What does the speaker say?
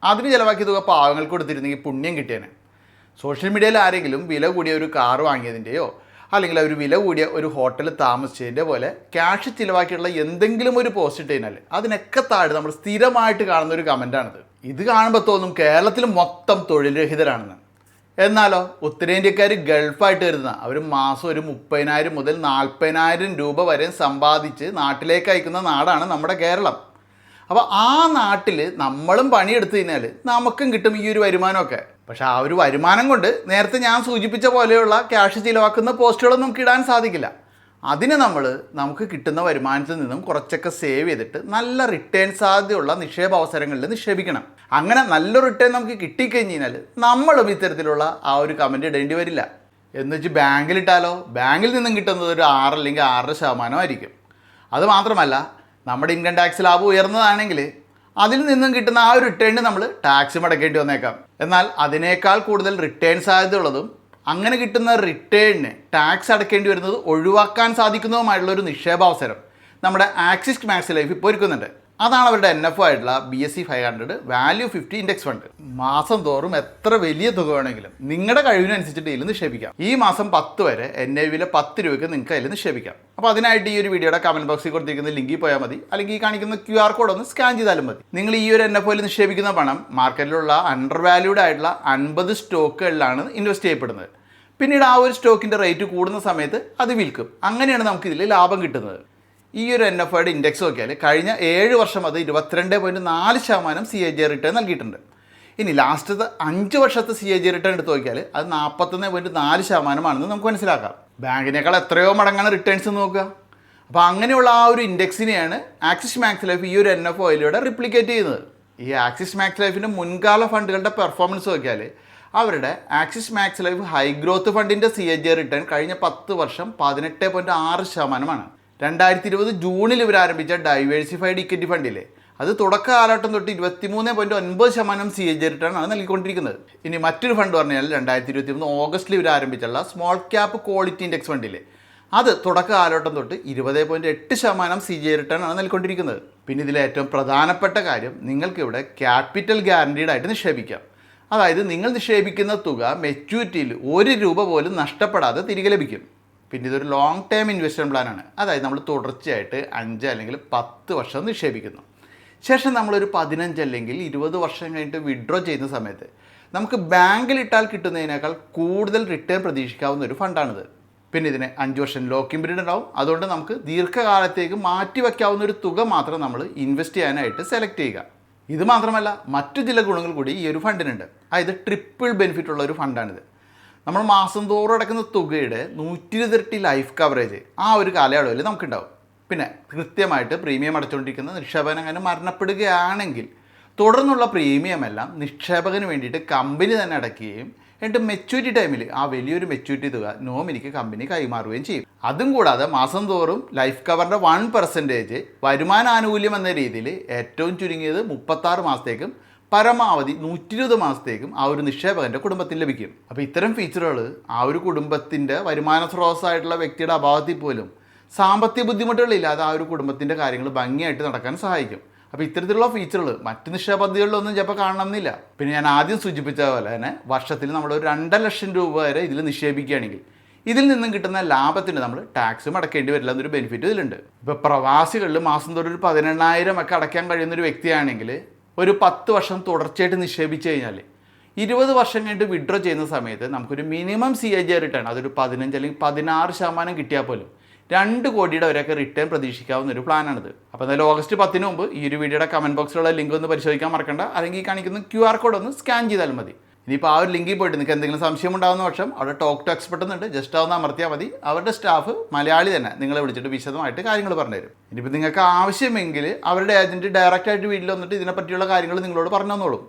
അതിന് ചിലവാക്കിയ തുക പാവങ്ങൾക്ക് കൊടുത്തിരുന്നെങ്കിൽ പുണ്യം കിട്ടിയേനെ. സോഷ്യൽ മീഡിയയിൽ ആരെങ്കിലും വില കൂടിയ ഒരു കാർ വാങ്ങിയതിൻ്റെയോ അല്ലെങ്കിൽ ഒരു വില കൂടിയ ഒരു ഹോട്ടലിൽ താമസിച്ചതിൻ്റെ പോലെ ക്യാഷ് ചിലവാക്കിയിട്ടുള്ള എന്തെങ്കിലും ഒരു പോസ്റ്റ് ഇട്ട് കഴിഞ്ഞാൽ അതിനൊക്കെ താഴെ നമ്മൾ സ്ഥിരമായിട്ട് കാണുന്ന ഒരു കമൻറ്റാണിത്. ഇത് കാണുമ്പോൾ തോന്നും കേരളത്തിൽ മൊത്തം തൊഴിൽ രഹിതരാണെന്ന്. എന്നാലോ ഉത്തരേന്ത്യക്കാർ ഗൾഫായിട്ട് വരുന്ന അവർ മാസം ഒരു 30,000 മുതൽ 40,000 രൂപ വരെ സമ്പാദിച്ച് നാട്ടിലേക്ക് അയക്കുന്ന നാടാണ് നമ്മുടെ കേരളം. അപ്പോൾ ആ നാട്ടിൽ നമ്മളും പണിയെടുത്തു കഴിഞ്ഞാൽ നമുക്കും കിട്ടും ഈ ഒരു വരുമാനമൊക്കെ. പക്ഷെ ആ ഒരു വരുമാനം കൊണ്ട് നേരത്തെ ഞാൻ സൂചിപ്പിച്ച പോലെയുള്ള ക്യാഷ് ചിലവാക്കുന്ന പോസ്റ്റുകളൊന്നും നമുക്ക് ഇടാൻ സാധിക്കില്ല. അതിന് നമുക്ക് കിട്ടുന്ന വരുമാനത്തിൽ നിന്നും കുറച്ചൊക്കെ സേവ് ചെയ്തിട്ട് നല്ല റിട്ടേൺ സാധ്യതയുള്ള നിക്ഷേപ അവസരങ്ങളിൽ നിക്ഷേപിക്കണം. അങ്ങനെ നല്ല റിട്ടേൺ നമുക്ക് കിട്ടിക്കഴിഞ്ഞാൽ നമ്മളും ഇത്തരത്തിലുള്ള ആ ഒരു കമൻറ്റ് ഇടേണ്ടി വരില്ല. എന്ന് വെച്ച് ബാങ്കിലിട്ടാലോ, ബാങ്കിൽ നിന്നും കിട്ടുന്നത് ഒരു 6 അല്ലെങ്കിൽ 6.5% ആയിരിക്കും. അതുമാത്രമല്ല നമ്മുടെ ഇൻകം ടാക്സ് ലാഭം ഉയർന്നതാണെങ്കിൽ അതിൽ നിന്നും കിട്ടുന്ന ആ ഒരു റിട്ടേണിന് നമ്മൾ ടാക്സ് അടയ്ക്കേണ്ടി വന്നേക്കാം. എന്നാൽ അതിനേക്കാൾ കൂടുതൽ റിട്ടേൺ സാധ്യതയുള്ളതും അങ്ങനെ കിട്ടുന്ന റിട്ടേണിന് ടാക്സ് അടയ്ക്കേണ്ടി വരുന്നത് ഒഴിവാക്കാൻ സാധിക്കുന്നതുമായിട്ടുള്ള ഒരു നിക്ഷേപാവസരം നമ്മുടെ ആക്സിസ് മാക്സ് ലൈഫ് ഇപ്പോൾ ഒരുക്കുന്നുണ്ട്. അതാണ് അവരുടെ NFO ആയിട്ടുള്ള BSE 500 വാല്യൂ 50 ഇൻഡെക്സ് ഫണ്ട്. മാസം തോറും എത്ര വലിയ തുക വേണമെങ്കിലും നിങ്ങളുടെ കഴിവിനനുസരിച്ചിട്ട് ഇതിൽ നിക്ഷേപിക്കാം. ഈ മാസം 10 വരെ NAVയിലെ 10 രൂപയ്ക്ക് നിങ്ങൾക്ക് അതിൽ നിക്ഷേപിക്കാം. അപ്പോൾ അതിനായിട്ട് ഈ ഒരു വീഡിയോയുടെ കമൻറ്റ് ബോക്സിൽ കൊടുത്തിരിക്കുന്ന ലിങ്കിൽ പോയാൽ മതി, അല്ലെങ്കിൽ ഈ കാണിക്കുന്ന QR കോഡ് ഒന്ന് സ്കാൻ ചെയ്താലും മതി. നിങ്ങൾ ഈ ഒരു NFOയിൽ നിക്ഷേപിക്കുന്ന പണം മാർക്കറ്റിലുള്ള അണ്ടർ വാല്യൂഡ് ആയിട്ടുള്ള 50 സ്റ്റോക്കുകളിലാണ് ഇൻവെസ്റ്റ് ചെയ്യപ്പെടുന്നത്. പിന്നീട് ആ ഒരു സ്റ്റോക്കിൻ്റെ റേറ്റ് കൂടുന്ന സമയത്ത് അത് വിൽക്കും. അങ്ങനെയാണ് നമുക്കിതിൽ ലാഭം കിട്ടുന്നത്. ഈ ഒരു NFOയുടെ ഇൻഡെക്സ് നോക്കിയാൽ കഴിഞ്ഞ 7 വർഷം അത് 22.4% CAG റിട്ടേൺ നൽകിയിട്ടുണ്ട്. ഇനി ലാസ്റ്റത്തെ 5 വർഷത്തെ CAG റിട്ടേൺ എടുത്ത് നോക്കിയാൽ അത് 41.4% നമുക്ക് മനസ്സിലാക്കാം. ബാങ്കിനേക്കാൾ എത്രയോ മടങ്ങാണ് റിട്ടേൺസ് നോക്കുക. അപ്പോൾ അങ്ങനെയുള്ള ആ ഒരു ഇൻഡെക്സിനെയാണ് ആക്സിസ് മാക്സ് ലൈഫ് ഈ ഒരു NFOയിലൂടെ റിപ്ലിക്കേറ്റ് ചെയ്യുന്നത്. ഈ ആക്സിസ് മാക്സ് ലൈഫിൻ്റെ മുൻകാല ഫണ്ടുകളുടെ പെർഫോമൻസ് നോക്കിയാൽ അവരുടെ Axis Max Life high growth ഫണ്ടിൻ്റെ CAG റിട്ടേൺ കഴിഞ്ഞ 10 വർഷം 18.6%. 2020 ജൂണിൽ ഇവർ ആരംഭിച്ച ഡൈവേഴ്സിഫൈഡ് ഇക്വിറ്റി ഫണ്ടില്ലേ, അത് തുടക്ക കാലഘട്ടം തൊട്ട് 23.9% CAG റിട്ടേൺ ആണ് നൽകിക്കൊണ്ടിരിക്കുന്നത്. ഇനി മറ്റൊരു ഫണ്ട് പറഞ്ഞാൽ 2023 ഓഗസ്റ്റിൽ ഇവർ ആരംഭിച്ചുള്ള സ്മോൾ ക്യാപ്പ് ക്വാളിറ്റി ഇൻഡെക്സ് ഫണ്ടില്ലേ, അത് തുടക്ക കാലഘട്ടം തൊട്ട് 20.8% CAG റിട്ടേൺ ആണ് നൽകിക്കൊണ്ടിരിക്കുന്നത്. പിന്നെ ഇതിലെ ഏറ്റവും പ്രധാനപ്പെട്ട കാര്യം, നിങ്ങൾക്കിവിടെ ക്യാപിറ്റൽ ഗ്യാരണ്ടീഡ് ആയിട്ട് നിക്ഷേപിക്കാം. അതായത് നിങ്ങൾ നിക്ഷേപിക്കുന്ന തുക മെച്യൂരിറ്റിയിൽ 1 രൂപ പോലും നഷ്ടപ്പെടാതെ തിരികെ ലഭിക്കും. പിന്നെ ഇതൊരു ലോങ് ടേം ഇൻവെസ്റ്റ്മെൻറ്റ് പ്ലാനാണ്. അതായത് നമ്മൾ തുടർച്ചയായിട്ട് 5 അല്ലെങ്കിൽ 10 വർഷം നിക്ഷേപിക്കുന്നു. ശേഷം നമ്മളൊരു 15 അല്ലെങ്കിൽ 20 വർഷം കഴിഞ്ഞിട്ട് വിഡ്രോ ചെയ്യുന്ന സമയത്ത് നമുക്ക് ബാങ്കിലിട്ടാൽ കിട്ടുന്നതിനേക്കാൾ കൂടുതൽ റിട്ടേൺ പ്രതീക്ഷിക്കാവുന്ന ഒരു ഫണ്ടാണിത്. പിന്നെ ഇതിന് 5 വർഷം ലോക്കിംഗ് പീരീഡ് ഉണ്ടാവും. അതുകൊണ്ട് നമുക്ക് ദീർഘകാലത്തേക്ക് മാറ്റി വയ്ക്കാവുന്ന ഒരു തുക മാത്രം നമ്മൾ ഇൻവെസ്റ്റ് ചെയ്യാനായിട്ട് സെലക്ട് ചെയ്യുക. ഇത് മാത്രമല്ല മറ്റു ചില ഗുണങ്ങൾ കൂടി ഈ ഒരു ഫണ്ടിനുണ്ട്. അതായത് ട്രിപ്പിൾ ബെനിഫിറ്റ് ഉള്ള ഒരു ഫണ്ടാണിത്. നമ്മൾ മാസം തോറും അടക്കുന്ന തുകയുടെ 120 ഇരട്ടി ലൈഫ് കവറേജ് ആ ഒരു കാലയളവിൽ നമുക്കുണ്ടാവും. പിന്നെ കൃത്യമായിട്ട് പ്രീമിയം അടച്ചുകൊണ്ടിരിക്കുന്ന നിക്ഷേപകൻ അങ്ങനെ മരണപ്പെടുകയാണെങ്കിൽ തുടർന്നുള്ള പ്രീമിയം എല്ലാം നിക്ഷേപകന് വേണ്ടിയിട്ട് കമ്പനി തന്നെ അടയ്ക്കുകയും എന്നിട്ട് മെച്യൂരിറ്റി ടൈമിൽ ആ വലിയൊരു മെച്യൂരിറ്റി തുക നോമിനിക്ക് കമ്പനി കൈമാറുകയും ചെയ്യും. അതും കൂടാതെ മാസം തോറും ലൈഫ് കവറിൻ്റെ 1% വരുമാനാനുകൂല്യം എന്ന രീതിയിൽ ഏറ്റവും ചുരുങ്ങിയത് 36 മാസത്തേക്കും പരമാവധി 120 മാസത്തേക്കും ആ ഒരു നിക്ഷേപകൻ്റെ കുടുംബത്തിന് ലഭിക്കും. അപ്പോൾ ഇത്തരം ഫീച്ചറുകൾ ആ ഒരു കുടുംബത്തിൻ്റെ വരുമാന സ്രോതസ്സായിട്ടുള്ള വ്യക്തിയുടെ അഭാവത്തിൽ പോലും സാമ്പത്തിക ബുദ്ധിമുട്ടുകളില്ലാതെ ആ ഒരു കുടുംബത്തിൻ്റെ കാര്യങ്ങൾ ഭംഗിയായിട്ട് നടക്കാൻ സഹായിക്കും. അപ്പോൾ ഇത്തരത്തിലുള്ള ഫീച്ചറുകൾ മറ്റ് നിക്ഷേപ പദ്ധതികളിലൊന്നും ചിലപ്പോൾ കാണണമെന്നില്ല. പിന്നെ ഞാൻ ആദ്യം സൂചിപ്പിച്ച പോലെ തന്നെ വർഷത്തിൽ നമ്മൾ ഒരു 2 ലക്ഷം രൂപ വരെ ഇതിൽ നിക്ഷേപിക്കുകയാണെങ്കിൽ ഇതിൽ നിന്നും കിട്ടുന്ന ലാഭത്തിന് നമ്മൾ ടാക്സും അടയ്ക്കേണ്ടി വരില്ല എന്നൊരു ബെനിഫിറ്റ് ഇതിലുണ്ട്. ഇപ്പോൾ പ്രവാസികളിൽ മാസം തോറും ഒരു 18,000 ഒക്കെ അടയ്ക്കാൻ കഴിയുന്നൊരു വ്യക്തിയാണെങ്കിൽ ഒരു 10 വർഷം തുടർച്ചയായിട്ട് നിക്ഷേപിച്ച് കഴിഞ്ഞാൽ 20 വർഷം കഴിഞ്ഞിട്ട് വിഡ്രോ ചെയ്യുന്ന സമയത്ത് നമുക്കൊരു മിനിമം CAG റിട്ടേൺ അതൊരു 15 അല്ലെങ്കിൽ 16% കിട്ടിയാൽ പോലും 2 കോടിയുടെ വരെയൊക്കെ റിട്ടേൺ പ്രതീക്ഷിക്കാവുന്ന ഒരു പ്ലാനാണിത്. അപ്പോൾ എന്തായാലും ഓഗസ്റ്റ് 10 മുമ്പ് ഈ ഒരു വീഡിയോയുടെ കമൻറ്റ് ബോക്സിലുള്ള ലിങ്ക് ഒന്ന് പരിശോധിക്കാൻ മറക്കണ്ട. അല്ലെങ്കിൽ കാണിക്കുന്ന QR കോഡ് ഒന്ന് സ്കാൻ ചെയ്താലും മതി. ഇനിയിപ്പോൾ ആ ഒരു ലിങ്കിൽ പോയിട്ട് നിങ്ങൾക്ക് എന്തെങ്കിലും സംശയം ഉണ്ടാകുന്ന പക്ഷം അവിടെ ടോക്ക് ടു എക്സ്പെർട്ട് എന്നുണ്ട്, ജസ്റ്റ് അതൊന്ന് അമർത്തിയാൽ മതി. അവരുടെ സ്റ്റാഫ് മലയാളി തന്നെ നിങ്ങളെ വിളിച്ചിട്ട് വിശദമായിട്ട് കാര്യങ്ങൾ പറഞ്ഞുതരും. ഇനിയിപ്പോൾ നിങ്ങൾക്ക് ആവശ്യമെങ്കിൽ അവരുടെ ഏജൻറ്റ് ഡയറക്റ്റായിട്ട് വീട്ടിൽ വന്നിട്ട് ഇതിനെപ്പറ്റിയുള്ള കാര്യങ്ങൾ നിങ്ങളോട് പറഞ്ഞു തന്നോളും.